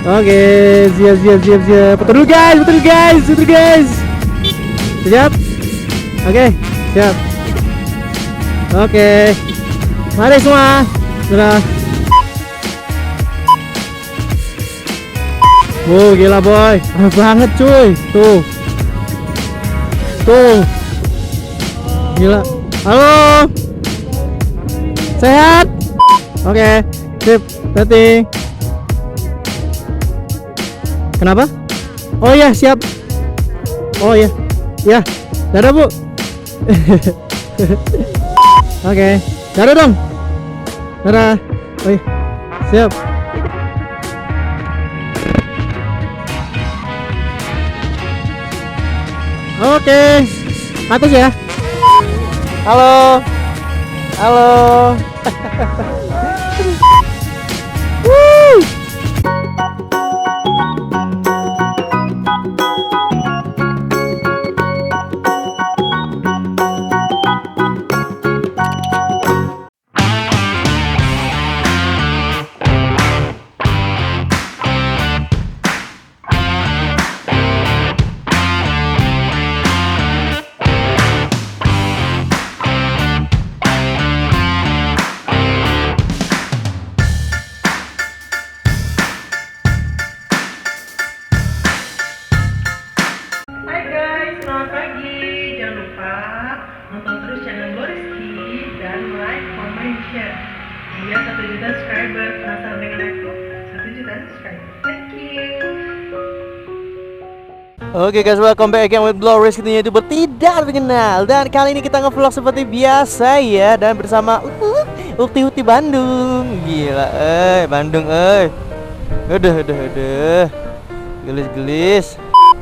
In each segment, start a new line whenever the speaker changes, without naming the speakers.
Oke, siap siap siap siap. Putar dulu guys, putar dulu guys, putar dulu guys. Siap. Oke, siap. Oke. Mari semua. Sudah. Gila boy. Parah banget cuy. Tuh. Tuh. Gila. Halo. Sehat? Oke. Sip. Hati. Kenapa? Oh ya, siap. Oh ya. Ya. Dadah, Bu. Oke. Dadah dong. Dadah. Oh iya. Siap. Oke. Atas ya. Halo. Halo. Woo.
Hai guys, selamat pagi. Jangan lupa nonton terus channel Gloriski dan like, comment, share. Hingga 1 juta subscriber. Penasaran dengan aku? 1 juta subscriber. Thank you.
Oke guys, welcome back again with Glorious, kita YouTuber tidak terkenal. Dan kali ini kita nge-vlog seperti biasa ya. Dan bersama Ukti Ukti Bandung. Gila, Bandung, Udah. Gelis-gelis.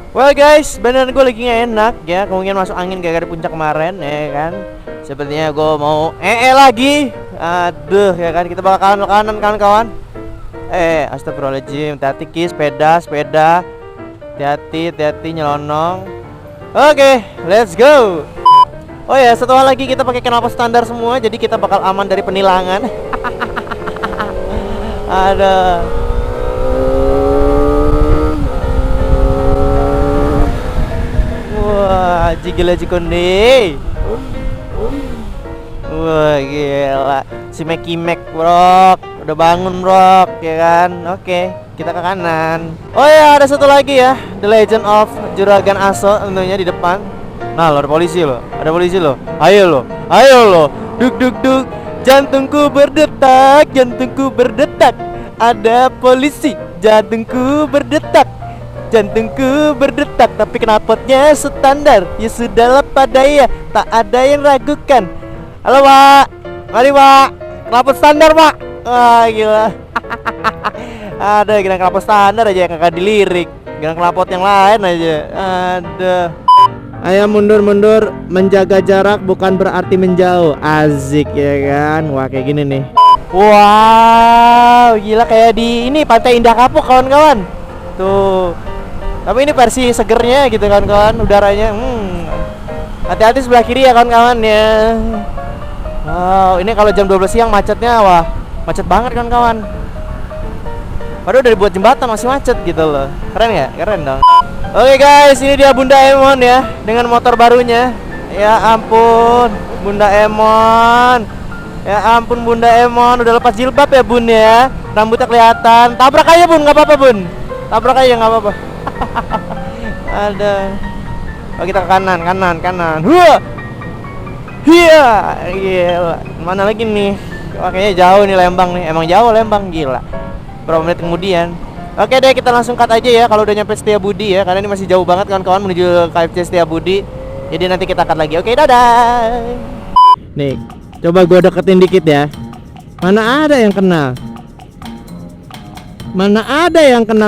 Well guys, beneran gue lagi gak enak ya. Kemungkinan masuk angin gara-gara puncak kemarin ya kan. Sepertinya gue mau lagi. Aduh ya kan, kita bakal kanan kawan-kawan. Astagfirullahaladzim. Hati-hati Ki, sepeda. Hati-hati nyelonong. Oke, let's go. Oh ya, satu hal lagi, kita pakai knalpot standar semua, jadi kita bakal aman dari penilangan. Ada. Wah, jigila jikondi. Wah, gila. Si Mekimek, bro. Udah bangun, bro, ya kan? Oke, kita ke kanan. Oh ya, ada satu lagi ya, The Legend of Juragan Aso tentunya di depan. Nah, lo ada polisi lo. Ayo lo. Duk. Jantungku berdetak. Ada polisi. Jantungku berdetak. Tapi knalpotnya standar. Ya sudahlah padaya, tak ada yang ragukan. Halo Pak, mari Pak. Knalpot standar Pak. Wah gila. Ada kira knalpot standar aja yang kakak dilirik. Kira knalpot yang lain aja. Ada. Ayo mundur, menjaga jarak bukan berarti menjauh. Asik ya kan. Wah kayak gini nih. Wow, gila kayak di ini Pantai Indah Kapuk kawan-kawan. Tuh. Tapi ini versi segernya gitu kan kawan, udaranya. Hati-hati sebelah kiri ya kawan-kawan ya. Wow, ini kalau jam 12 siang macetnya, wah, macet banget kawan-kawan. Padahal udah dibuat jembatan masih macet gitu loh. Keren ya? Keren dong. Oke guys, ini dia Bunda Emon ya, dengan motor barunya. Ya ampun, Bunda Emon. Bunda Emon udah lepas jilbab ya Bun ya. Rambutnya kelihatan. Tabrak aja Bun, nggak apa-apa Bun. Tabrak aja nggak apa-apa. Ada. Oh kita ke kanan. Iya. Mana lagi nih? Wah, kayaknya jauh nih Lembang nih. Emang jauh Lembang, gila. Berapa menit kemudian? Oke deh, kita langsung cut aja ya kalau udah nyampe Setiabudi ya, karena ini masih jauh banget kawan-kawan menuju KFC Setiabudi. Jadi nanti kita cut lagi. Oke, dadah. Nih, coba gua deketin dikit ya. Mana ada yang kenal?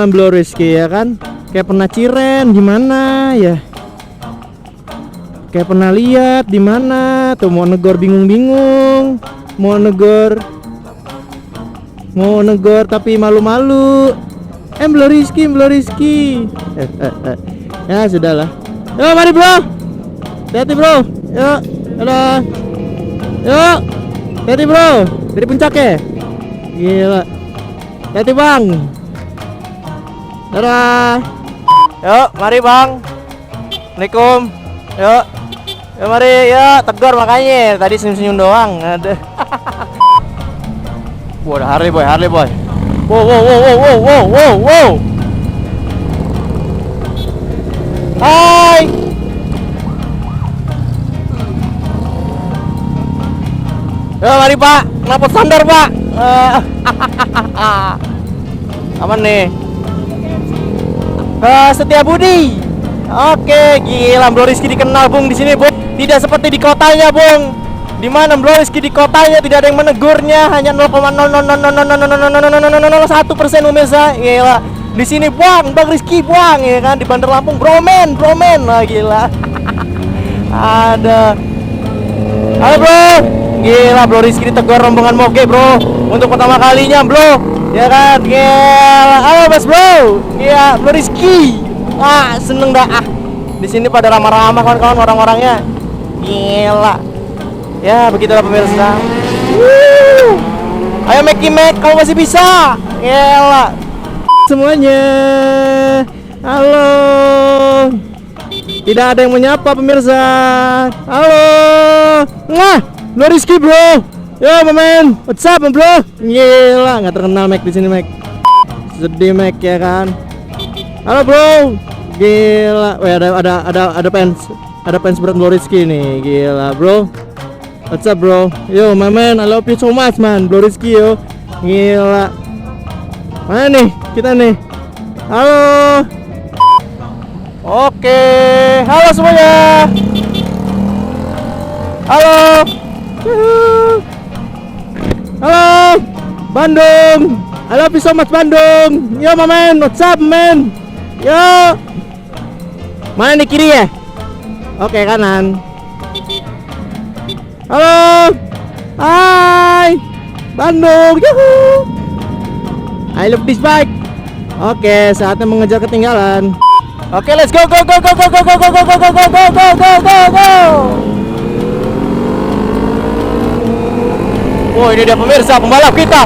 Gloriski ya kan? Kayak pernah ciren gimana ya? Kayak pernah lihat di mana? Tuh mau negor bingung-bingung. Mau negor tapi malu-malu. Gloriski. Ya sudahlah. Yo mari bro. Hati-hati bro. Yuk. Dadah. Yuk. Hati-hati bro. Dari puncak ya. Gila. Hati bang. Dadah. Yuk, mari bang. Assalamualaikum. Yuk. Yuk mari, yuk. Tegur makanya. Tadi senyum-senyum doang. Ada. Wah, ada Harley boy, Harley boy. Wow, wow, wow, wow, wow, wow, wow, wow. Hai. Yuk mari pak. Kenapa standar pak? Aman nih. Setia Budi. Oke, gila Bro Rizky dikenal Bung di sini, Bung. Tidak seperti di kotanya, Bung. Di mana Bro Rizky di kotanya tidak ada yang menegurnya, hanya 0,0000001% pemirsa. Gila. Di sini Bang Rizky Bang ya kan di Bandar Lampung bromen. Lah gila. Ada. Halo, Bro. Gila Bro Rizky ditegur rombongan moge, Bro. Untuk pertama kalinya, Bro. Ya kan, gila. Halo Mas Bro. Iya, Bro Rizky. Seneng dah. Di sini pada ramah-ramah kawan-kawan orang-orangnya. Gila. Ya, begitulah pemirsa. Ayo Meki Mek, kamu masih bisa. Gila. Semuanya. Halo. Tidak ada yang menyapa pemirsa. Halo. Bro Rizky, Bro. Yo, mamen. What's up, bro? Gila, nggak terkenal Mac di sini, Mac. Sedih Mac ya kan. Halo, Bro. Gila. Weh, ada fans berat Bro Rizky nih. Gila, Bro. What's up, Bro? Yo, my man, I love you so much, man. Bro Rizky, yo. Gila. Mana nih? Kita nih. Halo. Oke. Halo semuanya. Halo. Halo Bandung, I love you so much Bandung. Yo my man, what's up man? Yo. Mana nih kiri ya? Oke kanan. Halo. Hai Bandung, yuhu. I love this bike. Oke, saatnya mengejar ketinggalan. Oke, let's go go go go go go go go go go go go go go go go. Oh, ini dia pemirsa, pembalap kita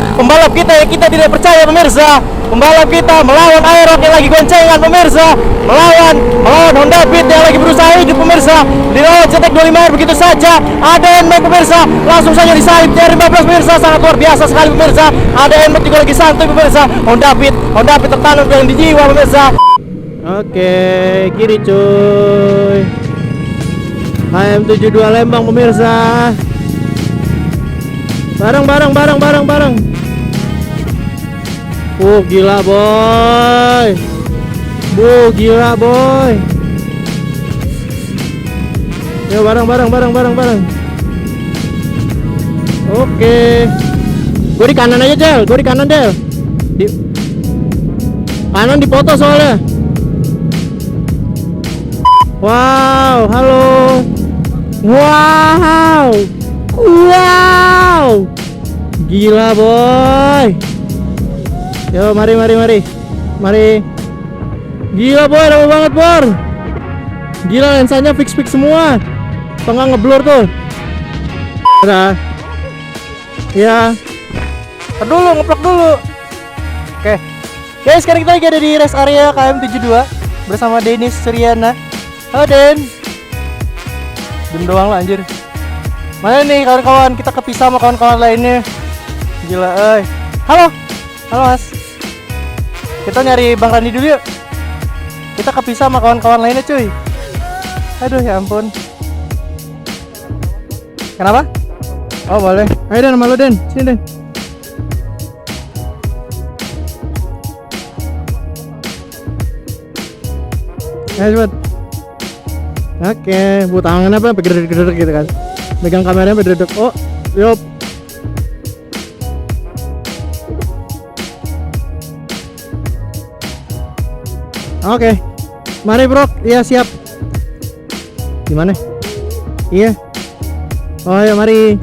yang kita tidak percaya pemirsa. Pembalap kita melawan Aerox yang lagi goncengan pemirsa, melawan Honda Beat yang lagi berusaha hidup pemirsa. Dilawan CTEK25 begitu saja. Ada NMAX pemirsa, langsung saja disalip dari 15 pemirsa, sangat luar biasa sekali pemirsa. Ada NMAX juga lagi santuy pemirsa. Honda Beat tertanam yang di jiwa pemirsa. Oke, kiri cuy. HM72 Lembang pemirsa. Bareng. Gila boy. Gila boy. Yo bareng. Oke. Gue di kanan aja, Del. Di kanan dipoto soalnya. Wow, halo. Wow. Gila boy. Yo mari. Gila boy, lama banget Bor. Gila lensanya fix semua. Tengah ngeblur tuh. Udah. Ya. Ngeplok dulu. Oke. Guys, sekarang kita lagi ada di rest area KM72 bersama Denis Suryana. Halo Den. Dem doang lah anjir. Mana nih kawan-kawan, kita kepisah sama kawan-kawan lainnya. Gila, Halo Mas. Kita nyari Bang Randi dulu yuk. Kita kepisah sama kawan-kawan lainnya cuy. Aduh ya ampun. Kenapa? Oh boleh. Ayo Den, sama lu Den. Sini Den. Ayo cepet. Oke, buat tangan apa? Gede-gede gitu kan. Megang kameranya berdedek. Oh, yup. Oke. Mari, Bro. Iya, siap. Gimana? Iya. Oh, ya mari.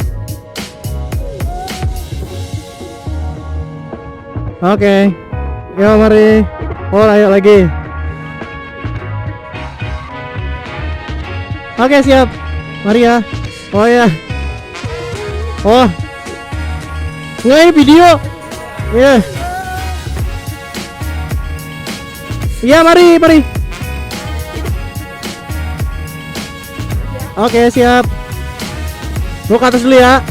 Oke. Yo, mari. Oh, ayo lagi. Oke, siap. Mari ya. Oh ya. Oh. Nggak, ini video. Ya.
Iya, mari, mari. Oke, siap. Gua ke atas dulu ya.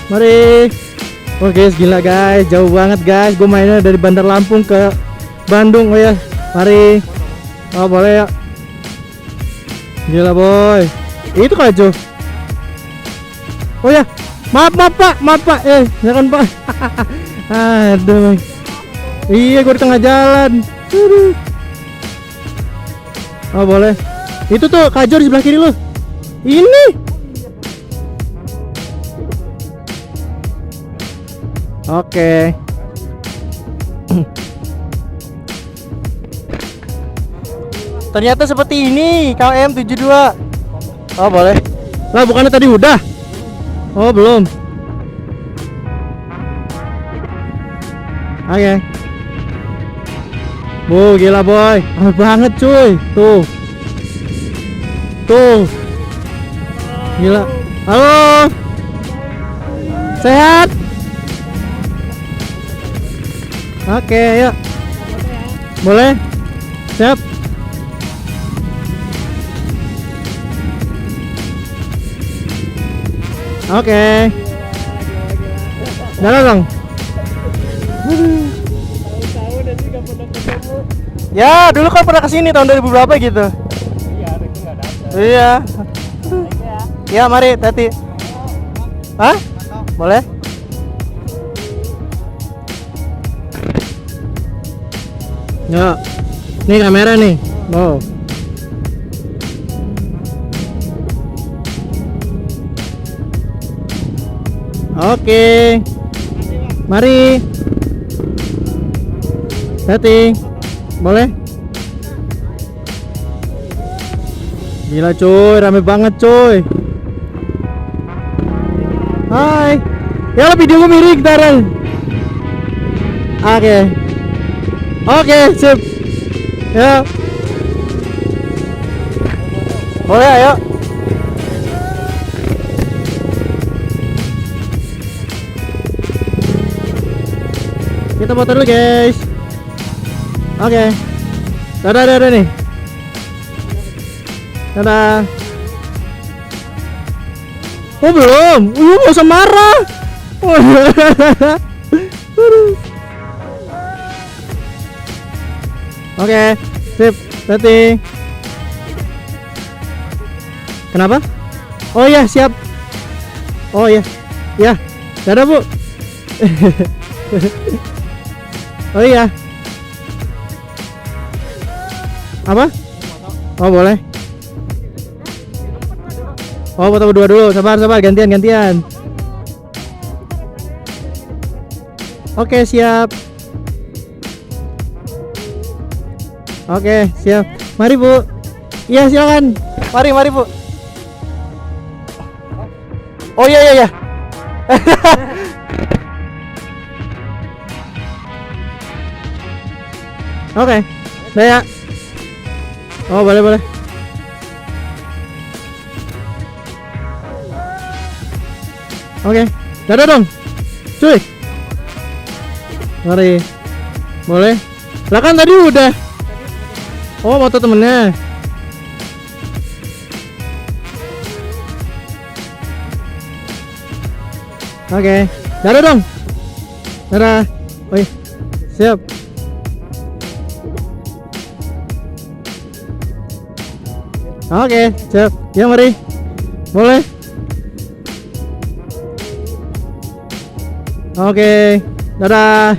Mari. Oke, gila guys, jauh banget guys. Gue mainnya dari Bandar Lampung ke Bandung. Oh ya, mari. Oh boleh ya. Gila boy. Itu Kajo. Oh ya, maaf pak. Jangan pak. Aduh. Iya, gue di tengah jalan. Aduh. Oh boleh. Itu tuh Kajo di sebelah kiri lo. Ini. Oke.
Ternyata seperti ini KM72. Oh boleh.
Lah bukannya tadi udah? Oh belum. Oke. Gila boy, rame banget cuy. Tuh. Gila. Halo. Sehat? Oke, yuk. Boleh? Siap. Oke. Jalan dong.
Ya, dulu kan pernah kesini tahun 2000 berapa gitu. Iya. Ya, mari, Tati. Hah? Boleh?
Ya. Nih kamera nih. Oh. Oke. Mari. Setting. Boleh? Gila cuy, rame banget cuy. Hai. Ya lo video gue miring ntaran. Oke, sip. Ya.
Boleh, ayo.
Kita foto dulu guys. Oke. Dadah nih. Dadah. Oh belum. Gak usah marah. Oke, sip, setting. Kenapa? Oh iya, siap. Oh iya, ya. Dadah bu. Oh iya. Apa? Oh boleh. Oh foto berdua dulu. Sabar, gantian. Oke, siap. Oke, siap. Mari bu. Iya silakan.
Mari Bu. Oh iya.
Oke, saya. Oh boleh. Oke, dadah dong, cuy. Mari, boleh. Lah kan tadi udah. Oh motor temennya. Oke, dadah dong. Dadah. Oh iya. Siap. Oke, siap. Ya mari. Boleh. Oke, dadah.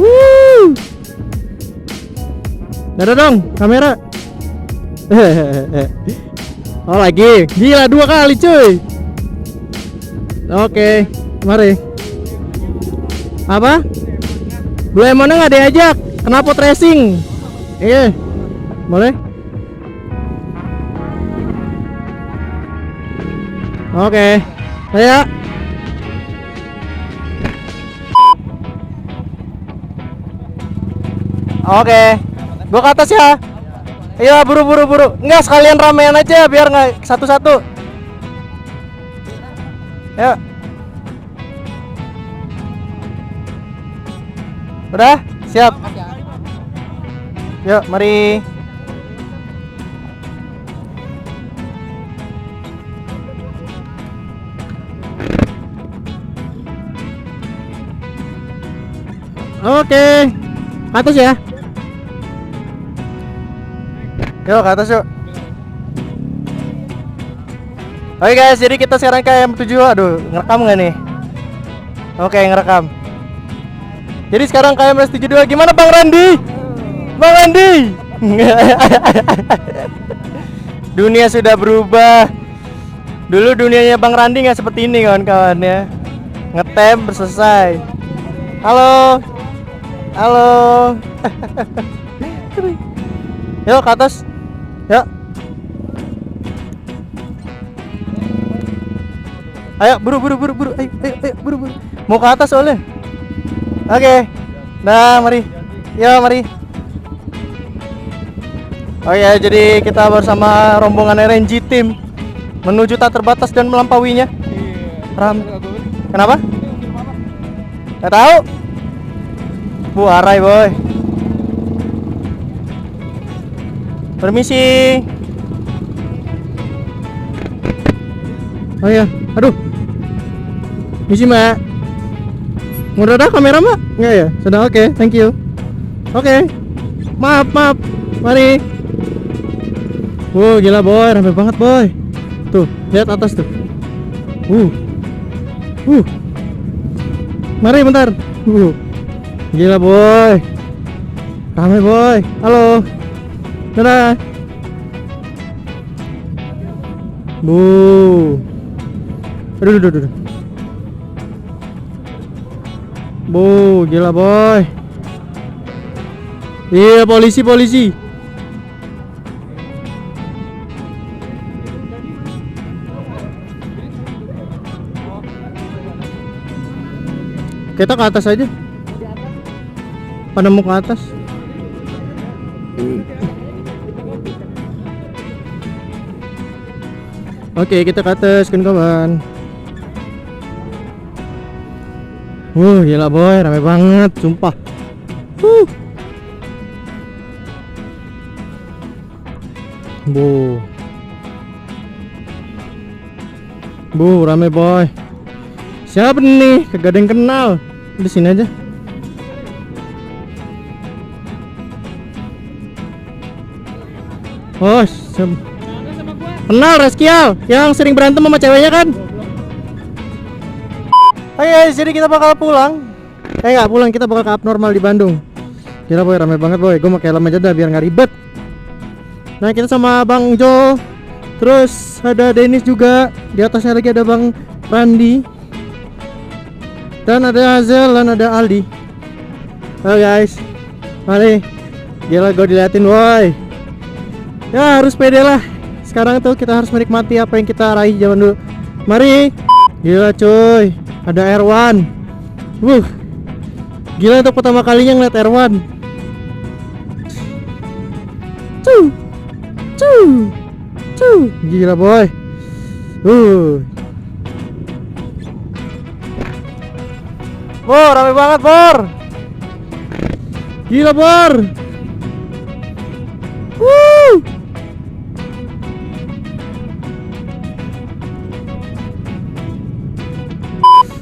Woo. Dadah dong, kamera. Oh lagi, gila 2 kali cuy. Oke, mari. Apa? Blue Emonnya nggak diajak, kenapa tracing? Iya, boleh. Oke, saya.
Oke. Gua ke atas ya. Iya, buru. Enggak, sekalian ramean aja biar nggak satu-satu. Ya. Udah? Siap. Yuk, mari.
Oke. Ke atas ya.
Yuk, ke atas yuk. Oke guys, jadi kita sekarang ke M7. Aduh, ngerekam nggak nih? Oke, ngerekam. Jadi sekarang KM 72. Gimana Bang Randi? Bang Randi. Dunia sudah berubah. Dulu dunianya Bang Randi nggak seperti ini kawan-kawan ya. Ngetem selesai. Halo. Halo. Yuk ke atas. Yuk. Ayo buru. Ayo buru. Mau ke atas soalnya. Oke. Nah, mari. Ya, mari. Oh ya, jadi kita bersama rombongan RNG Team menuju tak terbatas dan melampauinya. Kenapa? Gak tahu. Bu arai boy. Permisi.
Oh ya, aduh. Misi Mbak. Udah ada kamera Mbak? Enggak ya? Sudah, oke, thank you. Oke. Maaf. Mari. Gila boy, ramai banget boy. Tuh, lihat atas tuh. Mari bentar. Gila boy. Ramai boy. Halo. Dadah. Aduh. Gila boy. Iya, polisi. Kita ke atas aja. Pada mau ke atas. Oke, kita ke atas kawan. Gila boy, ramai banget, sumpah. Ramai boy. Siapa nih? Kagak ada yang kenal. Di sini aja. Kenal Reskial yang sering berantem sama ceweknya kan?
Oh iya, jadi kita bakal pulang.
Nggak pulang, kita bakal ke abnormal di Bandung. Gila boy, ramai banget boy. Gue pakai helm aja dah biar nggak ribet. Nah, kita sama Bang Jo. Terus ada Dennis juga. Di atasnya lagi ada Bang Randi. Dan ada Hazel dan ada Aldi. Halo guys. Mari. Gila gue diliatin boy. Ya harus pede lah. Sekarang tuh kita harus menikmati apa yang kita raih zaman dulu. Mari. Gila cuy. Ada Erwan. Gila untuk pertama kalinya ngeliat Erwan. Gila boy.
Ramai banget Bor.
Gila Bor.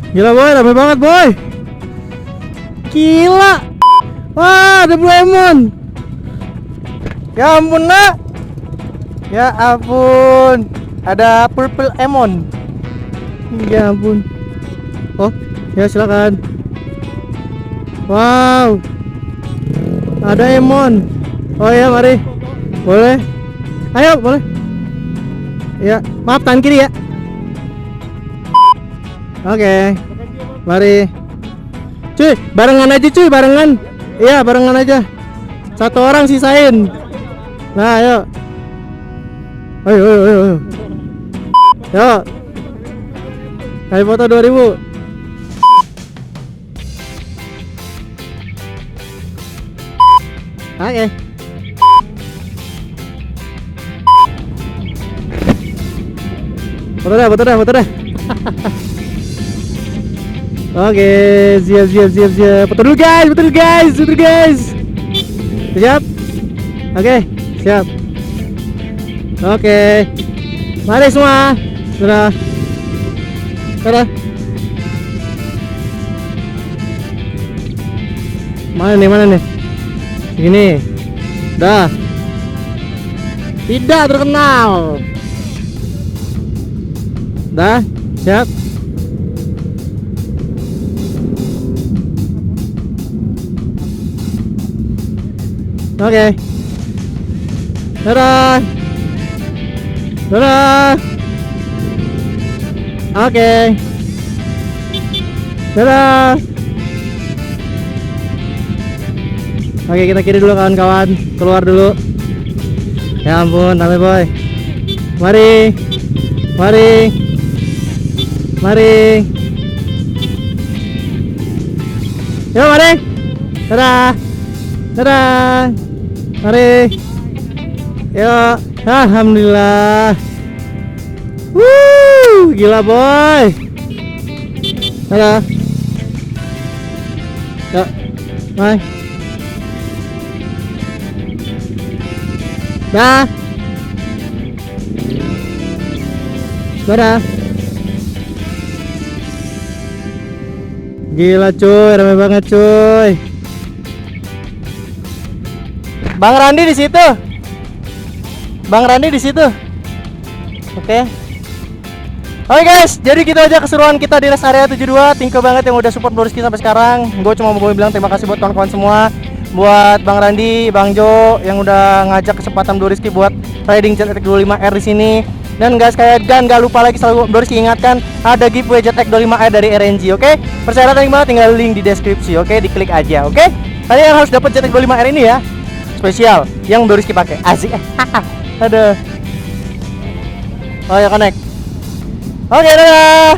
Gila boy, ramai banget boy. Gila. Wah, ada Blue Emon.
Ya ampun nak. Ya ampun. Ada Purple Emon.
Ya ampun. Oh, ya silakan. Wow. Ada Emon. Oh ya, mari. Boleh. Ayo, boleh. Ya, maaf tangan kiri ya. Oke. Mari. Cuy, barengan aja cuy, barengan. Iya, barengan aja. Satu orang sisain. Nah, ayo. Ayo. Yo. Ayo foto 2000. Oke. Foto dah. Oke, siap. Foto dulu guys. Siap. Oke, siap. Oke. Mari semua. Sudah. Sudah. Mana nih? Ini. Dah. Tidak terkenal. Dah, siap. Oke. Dadah. Dadah. Oke. Dadah. Oke, kita kiri dulu kawan-kawan. Keluar dulu. Ya ampun, rame boy. Mari. Mari. Mari. Yuk mari. Dadah. Dadah. Mari. Yuk. Alhamdulillah. Gila boy. Dadah. Yuk. Bye. Dah. Dadah. Gila cuy, ramai banget cuy.
Bang Randi di situ. Bang Randi di situ. Oke. Oke guys, jadi gitu aja keseruan kita di rest area 72. Thank you banget yang udah support Bloriski sampai sekarang. Gue cuma mau bilang terima kasih buat kawan-kawan semua. Buat Bang Randi, Bang Jo yang udah ngajak kesempatan Bloriski buat riding JetX 25R di sini. Dan guys, gak lupa lagi selalu Bloriski ingatkan ada giveaway JetX 25R dari RNG, oke? Persyaratan gimana tinggal link di deskripsi, oke? Diklik aja, oke? Kalian harus dapat JetX 25R ini ya. Spesial yang Bloriski pakai. Asik. Aduh. Oh ya, connect. Oke, dadah.